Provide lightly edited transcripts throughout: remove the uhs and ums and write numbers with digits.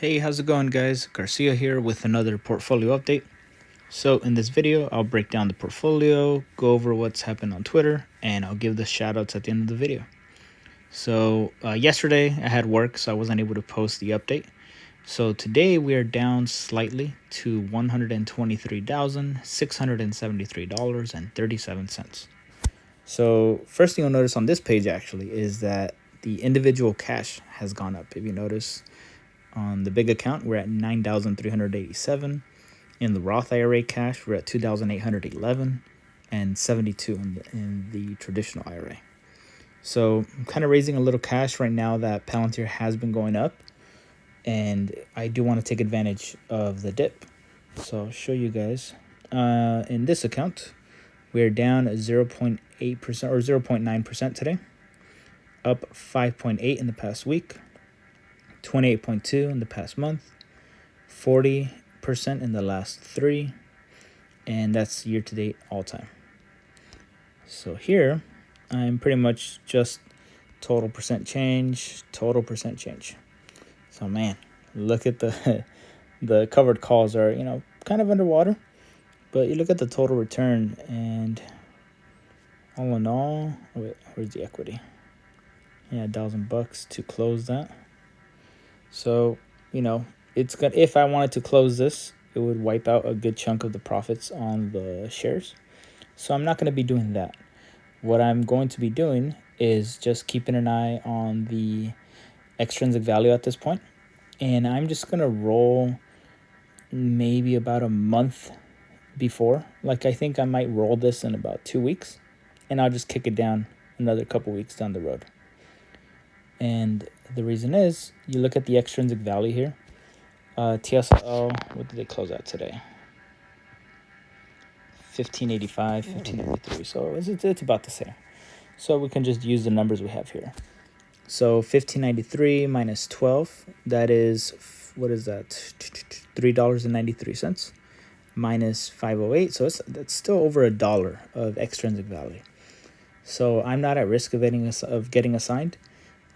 Hey, how's it going, guys? Garcia here with another portfolio update. So in this video, I'll break down the portfolio, go over what's happened on Twitter, and I'll give the shoutouts at the end of the video. So yesterday I had work, so I wasn't able to post the update. So today we are down slightly to $123,673.37. So first thing you'll notice on this page actually is that the individual cash has gone up. If you notice, on the big account, we're at 9,387. In the Roth IRA cash, we're at 2,811 and 72 in the traditional IRA. So I'm kind of raising a little cash right now that Palantir has been going up, and I do want to take advantage of the dip. So I'll show you guys. In this account, we're down 0.8% or 0.9% today, up 5.8 in the past week, 28.2 in the past month, 40% in the last 3, and that's year to date all time. So here I'm pretty much just total percent change. So man, look at the covered calls are kind of underwater, but you look at the total return, and all in all, where's the equity? Yeah, $1,000 to close that. So it's good. If I wanted to close this, it would wipe out a good chunk of the profits on the shares. So I'm not going to be doing that. What I'm going to be doing is just keeping an eye on the extrinsic value at this point. And I'm just going to roll maybe about a month before. Like, I think I might roll this in about 2 weeks, and I'll just kick it down another couple weeks down the road. And the reason is, you look at the extrinsic value here. TSLA, what did they close at today? 1585, 1583. So it's about the same. So we can just use the numbers we have here. So 1593 minus 12, that is, what is that? $3.93 minus 508. So that's still over $1 of extrinsic value. So I'm not at risk of getting assigned.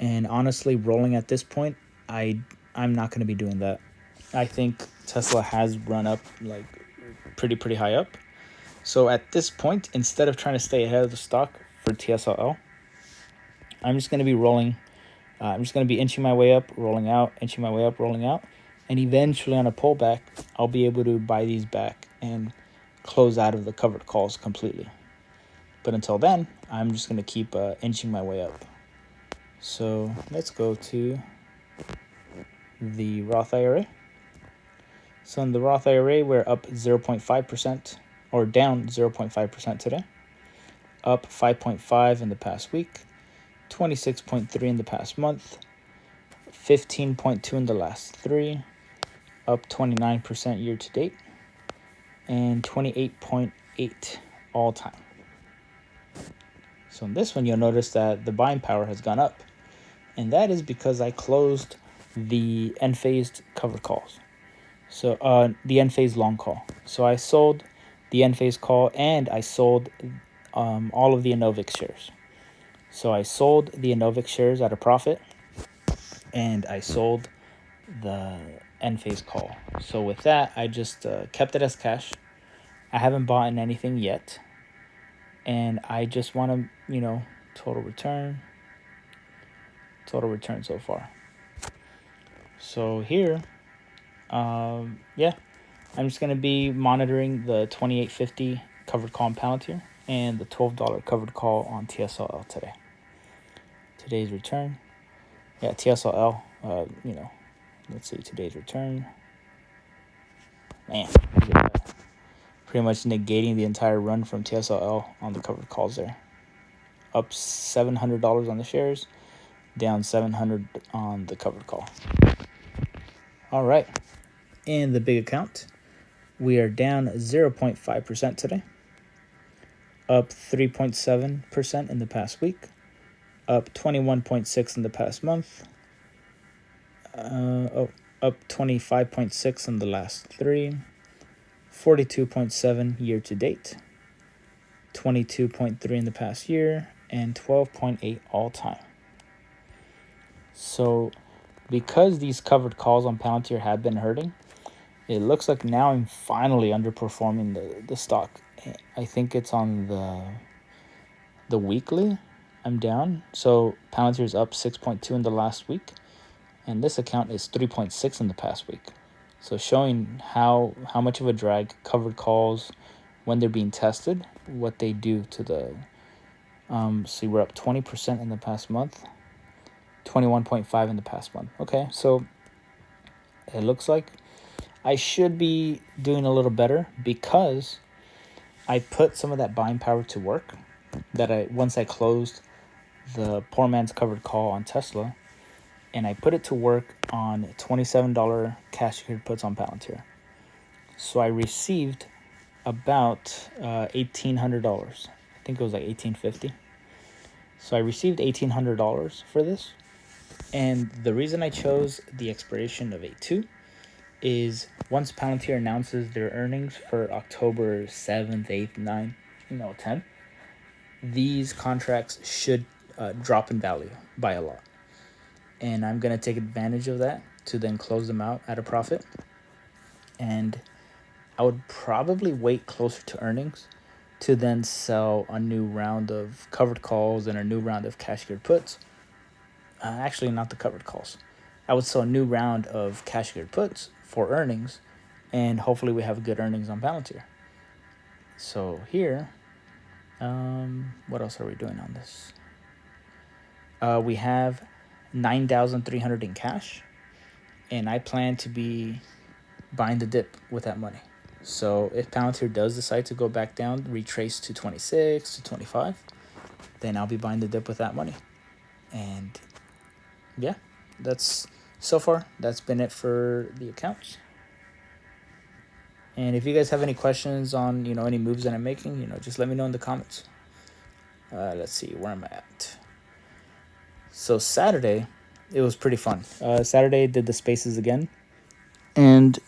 And honestly, rolling at this point, I'm not going to be doing that. I think Tesla has run up like pretty high up. So at this point, instead of trying to stay ahead of the stock for TSLA, I'm just going to be rolling. I'm just going to be inching my way up, rolling out, inching my way up, rolling out. And eventually on a pullback, I'll be able to buy these back and close out of the covered calls completely. But until then, I'm just going to keep inching my way up. So let's go to the Roth IRA. So in the Roth IRA, we're up 0.5%, or down 0.5% today. Up 5.5 in the past week, 26.3 in the past month, 15.2 in the last 3, up 29% year to date, and 28.8 all time. So in this one, you'll notice that the buying power has gone up, and that is because I closed the end-phased covered calls. So the end-phase long call. So I sold the end-phase call, and I sold all of the Innovix shares. So I sold the Innovix shares at a profit, and I sold the end-phase call. So with that, I just kept it as cash. I haven't bought in anything yet, and I just want to, total return so far. So here, I'm just going to be monitoring the 2850 covered call on Palantir and the $12 covered call on TSLA today. Today's return. Yeah, TSLA, let's see, today's return. Man, pretty much negating the entire run from TSLA on the covered calls there. Up $700 on the shares, down $700 on the covered call. All right. In the big account, we are down 0.5% today, up 3.7% in the past week, up 21.6 in the past month, up 25.6 in the last 3, 42.7 year to date, 22.3 in the past year, and 12.8 all time. So because these covered calls on Palantir have been hurting, it looks like now I'm finally underperforming the stock. I think it's on the weekly. I'm down. So Palantir is up 6.2 in the last week, and this account is 3.6 in the past week. So showing how much of a drag covered calls, when they're being tested, what they do to the see, we're up 20% in the past month, 21.5 in the past month. Okay, so it looks like I should be doing a little better because I put some of that buying power to work. Once I closed the poor man's covered call on Tesla, and I put it to work on $27 cash secured puts on Palantir. So I received about $1,800. I think it was like $1,850. So I received $1,800 for this. And the reason I chose the expiration of 8/2 is once Palantir announces their earnings for October 7th, 8th, 9th, 10th, these contracts should drop in value by a lot. And I'm going to take advantage of that to then close them out at a profit. And I would probably wait closer to earnings to then sell a new round of covered calls and a new round of cash secured puts. Actually, not the covered calls. I would sell a new round of cash secured puts for earnings, and hopefully we have good earnings on Palantir. So here, what else are we doing on this? We have 9,300 in cash, and I plan to be buying the dip with that money. So if Palantir does decide to go back down, retrace to 26 to 25, then I'll be buying the dip with that money. And yeah, that's been it for the accounts. And if you guys have any questions on any moves that I'm making, just let me know in the comments. Let's see where I'm at. So Saturday, it was pretty fun. Saturday did the spaces again, and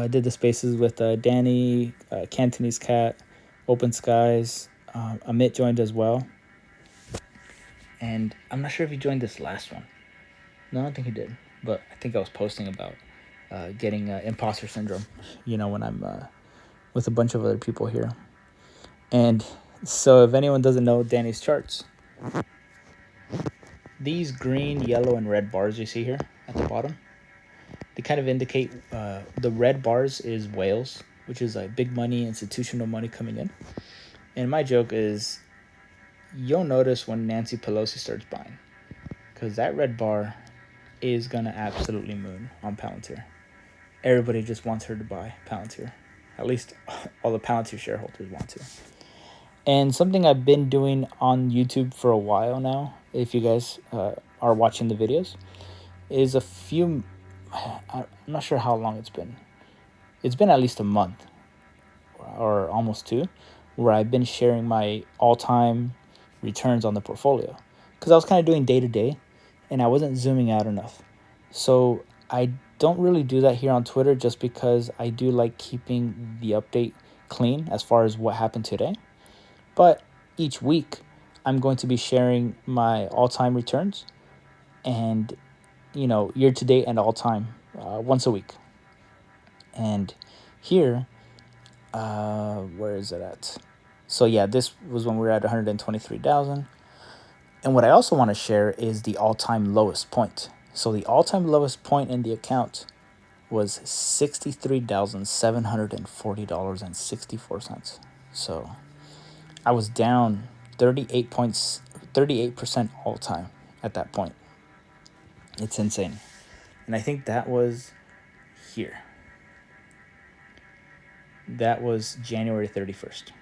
did the spaces with Danny, Cantonese Cat, Open Skies. Amit joined as well. And I'm not sure if he joined this last one. No, I don't think he did. But I think I was posting about getting imposter syndrome, when I'm with a bunch of other people here. And so if anyone doesn't know Danny's charts, these green, yellow, and red bars you see here at the bottom, they kind of indicate the red bars is whales, which is like big money, institutional money coming in. And my joke is you'll notice when Nancy Pelosi starts buying, because that red bar is going to absolutely moon on Palantir. Everybody just wants her to buy Palantir. At least all the Palantir shareholders want to. And something I've been doing on YouTube for a while now, if you guys are watching the videos, is I'm not sure how long it's been. It's been at least a month or almost 2, where I've been sharing my all-time returns on the portfolio. Because I was kind of doing day-to-day, and I wasn't zooming out enough. So I don't really do that here on Twitter just because I do like keeping the update clean as far as what happened today. But each week, I'm going to be sharing my all-time returns and, year-to-date and all-time once a week. And here, where is it at? So yeah, this was when we were at 123,000. And what I also want to share is the all-time lowest point. So the all-time lowest point in the account was $63,740.64. So I was down 38% all time at that point. It's insane. And I think that was here. That was January 31st.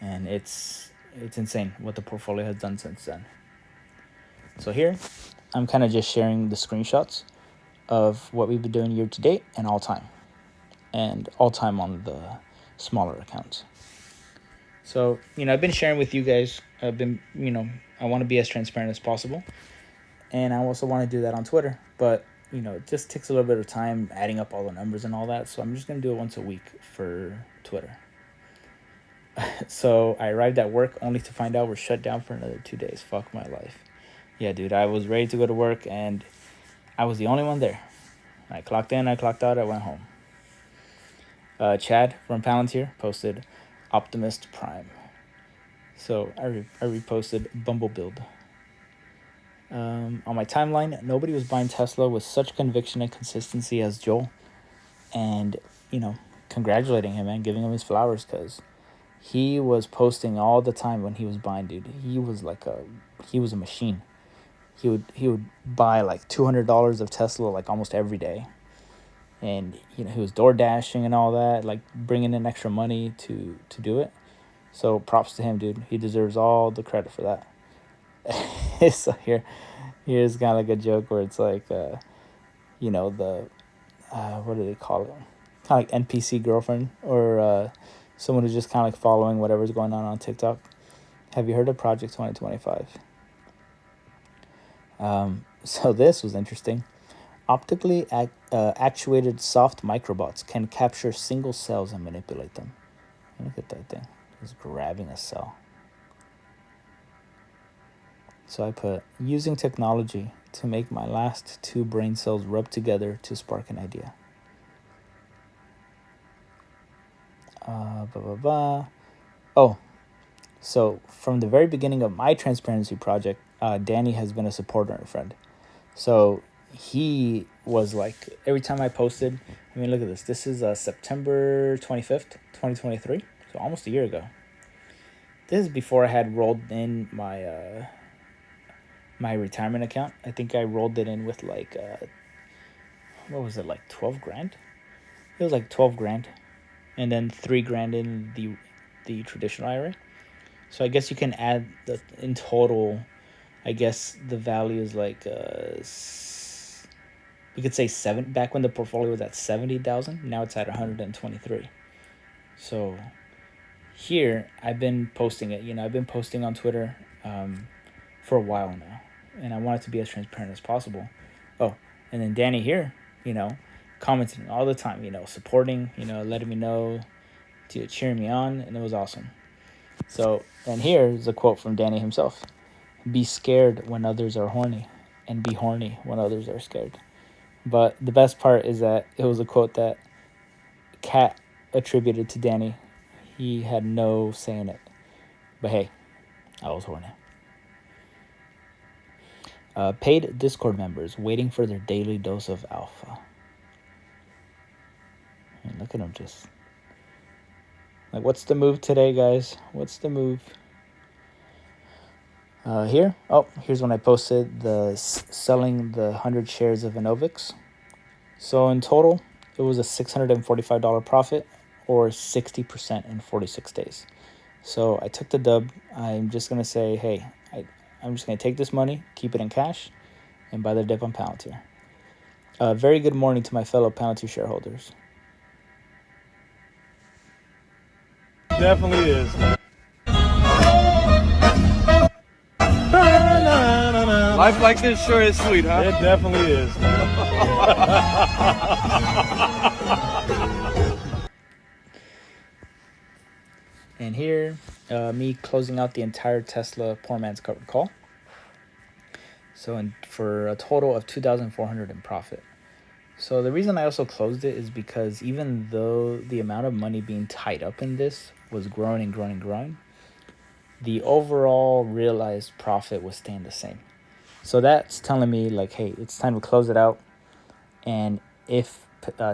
And it's insane what the portfolio has done since then. So here, I'm kind of just sharing the screenshots of what we've been doing year to date and all time. And all time on the smaller accounts. So, I've been sharing with you guys. I want to be as transparent as possible. And I also want to do that on Twitter. But, it just takes a little bit of time adding up all the numbers and all that. So I'm just going to do it once a week for Twitter. So I arrived at work only to find out we're shut down for another 2 days. Fuck my life. Yeah, dude, I was ready to go to work, and I was the only one there. I clocked in, I clocked out, I went home. Chad from Palantir posted Optimist Prime. So I reposted Bumble Build. On my timeline, nobody was buying Tesla with such conviction and consistency as Joel. And, you know, congratulating him and giving him his flowers, because he was posting all the time when he was buying, dude. He was a machine. He would buy like $200 of Tesla like almost every day. And, you know, he was door dashing and all that, like bringing in extra money to do it. So props to him, dude. He deserves all the credit for that. So here's kind of like a joke where it's like, you know, the what do they call it? Kind of like NPC girlfriend, or someone who's just kind of like following whatever's going on TikTok. Have you heard of Project 2025? So this was interesting. Optically actuated soft microbots can capture single cells and manipulate them. Look at that thing. It's grabbing a cell. So I put, using technology to make my last two brain cells rub together to spark an idea. Oh, so from the very beginning of my transparency project, Danny has been a supporter and a friend. So he was like, every time I posted, I mean, look at this. This is September 25th, 2023. So almost a year ago. This is before I had rolled in my my retirement account. I think I rolled it in with like, what was it, like 12 grand? It was like 12 grand. And then 3 grand in the traditional IRA. So I guess you can add in total, I guess the value is like, we could say 7, back when the portfolio was at 70,000, now it's at 123. So here I've been posting it, I've been posting on Twitter for a while now, and I want it to be as transparent as possible. Oh, and then Danny here, commenting all the time, supporting, letting me know, cheering me on, and it was awesome. So, and here's a quote from Danny himself. Be scared when others are horny, and be horny when others are scared. But the best part is that it was a quote that Kat attributed to Danny. He had no say in it. But hey, I was horny. Paid Discord members waiting for their daily dose of alpha. And look at them just. Like, what's the move today, guys? What's the move? Here's when I posted selling the 100 shares of Innovix. So in total, it was a $645 profit, or 60% in 46 days. So I took the dub. I'm just going to say, hey, I'm just going to take this money, keep it in cash, and buy the dip on Palantir. Very good morning to my fellow Palantir shareholders. Definitely is. Life like this sure is sweet, huh? It definitely is. And here, me closing out the entire Tesla poor man's covered call. So for a total of $2,400 in profit. So the reason I also closed it is because even though the amount of money being tied up in this was growing and growing and growing, the overall realized profit was staying the same. So that's telling me, like, hey, it's time to close it out. And if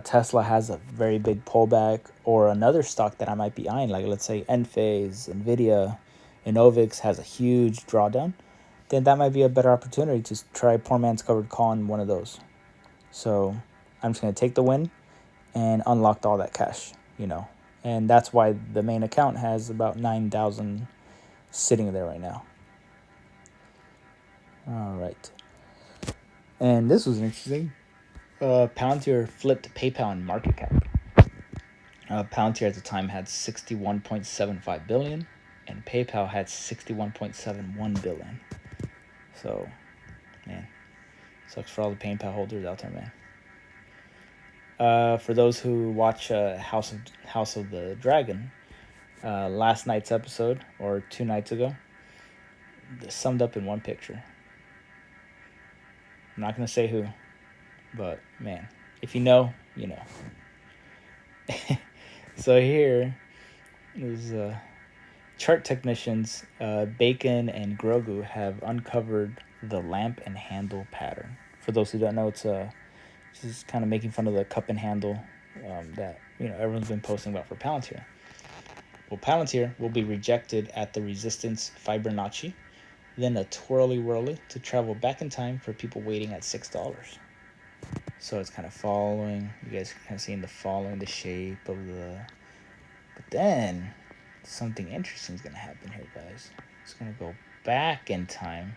Tesla has a very big pullback, or another stock that I might be eyeing, like let's say Enphase, Nvidia, Innovix has a huge drawdown, then that might be a better opportunity to try poor man's covered call on one of those. So I'm just going to take the win and unlock all that cash, And that's why the main account has about 9,000 sitting there right now. All right. And this was interesting. Palantir flipped PayPal in market cap. Palantir at the time had 61.75 billion, and PayPal had 61.71 billion. So, man, sucks for all the PayPal holders out there, man. For those who watch House of the Dragon, last night's episode, or 2 nights ago, summed up in one picture. I'm not gonna say who, but man, if you know, you know. So here is chart technicians Bacon and Grogu have uncovered the lamp and handle pattern. For those who don't know, it's just kind of making fun of the cup and handle that everyone's been posting about for Palantir. Well, Palantir will be rejected at the Resistance Fibonacci, then a twirly whirly to travel back in time for people waiting at $6. So it's kind of following. You guys can kind of seeing the following the shape of the. But then something interesting is gonna happen here, guys. It's gonna go back in time.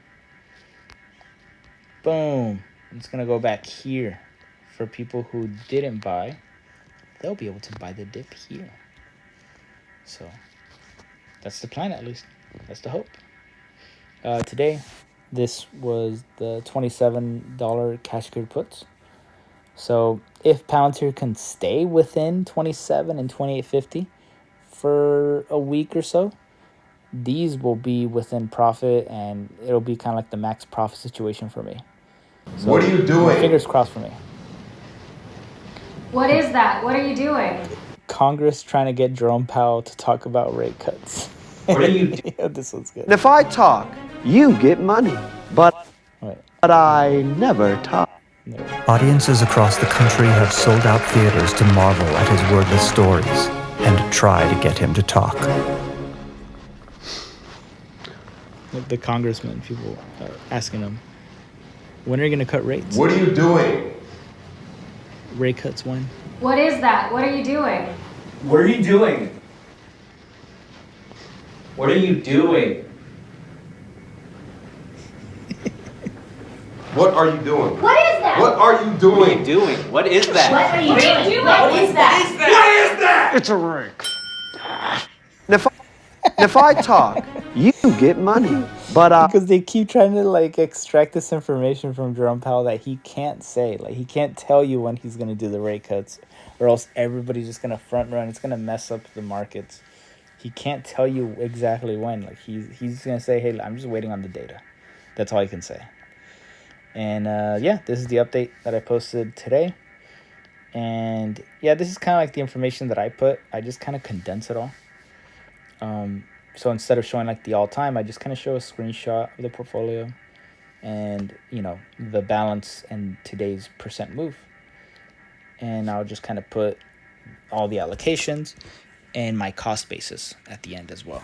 Boom. It's gonna go back here. For people who didn't buy, they'll be able to buy the dip here. So that's the plan, at least. That's the hope. Today, this was the $27 cash good puts. So if Palantir can stay within 27 and 28.50 for a week or so, these will be within profit, and it'll be kind of like the max profit situation for me. So what are you doing? Fingers crossed for me. What is that? What are you doing? Congress trying to get Jerome Powell to talk about rate cuts. What are you doing? Yeah, this one's good. And if I talk, you get money. But I never talk. No. Audiences across the country have sold out theaters to marvel at his wordless stories and try to get him to talk. Like the congressman, people are asking him, when are you going to cut rates? What are you doing? Rate cuts when? What is that? What are you doing? What are you doing? What are you doing? What are you doing? What is that? What are you doing? What is that? What are you doing? What is that? It's a rake. And if I talk, you get money. But Because they keep trying to like extract this information from Jerome Powell that he can't say. Like he can't tell you when he's going to do the rate cuts, or else everybody's just going to front run. It's going to mess up the markets. He can't tell you exactly when. Like he's going to say, hey, I'm just waiting on the data. That's all he can say. And yeah, this is the update that I posted today. And yeah, this is kind of like the information that I put. I just kind of condense it all. So instead of showing like the all-time, I just kind of show a screenshot of the portfolio and, the balance and today's percent move. And I'll just kind of put all the allocations and my cost basis at the end as well.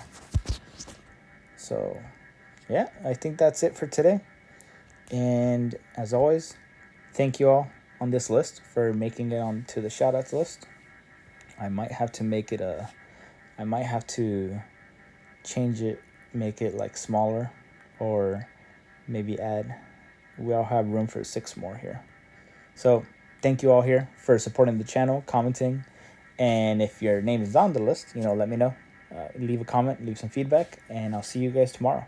So yeah, I think that's it for today. And as always, thank you all on this list for making it onto the shoutouts list. I might have to change it, make it like smaller, or maybe add. We all have room for 6 more here. So thank you all here for supporting the channel, commenting, and if your name is on the list, let me know. Leave a comment, leave some feedback, and I'll see you guys tomorrow.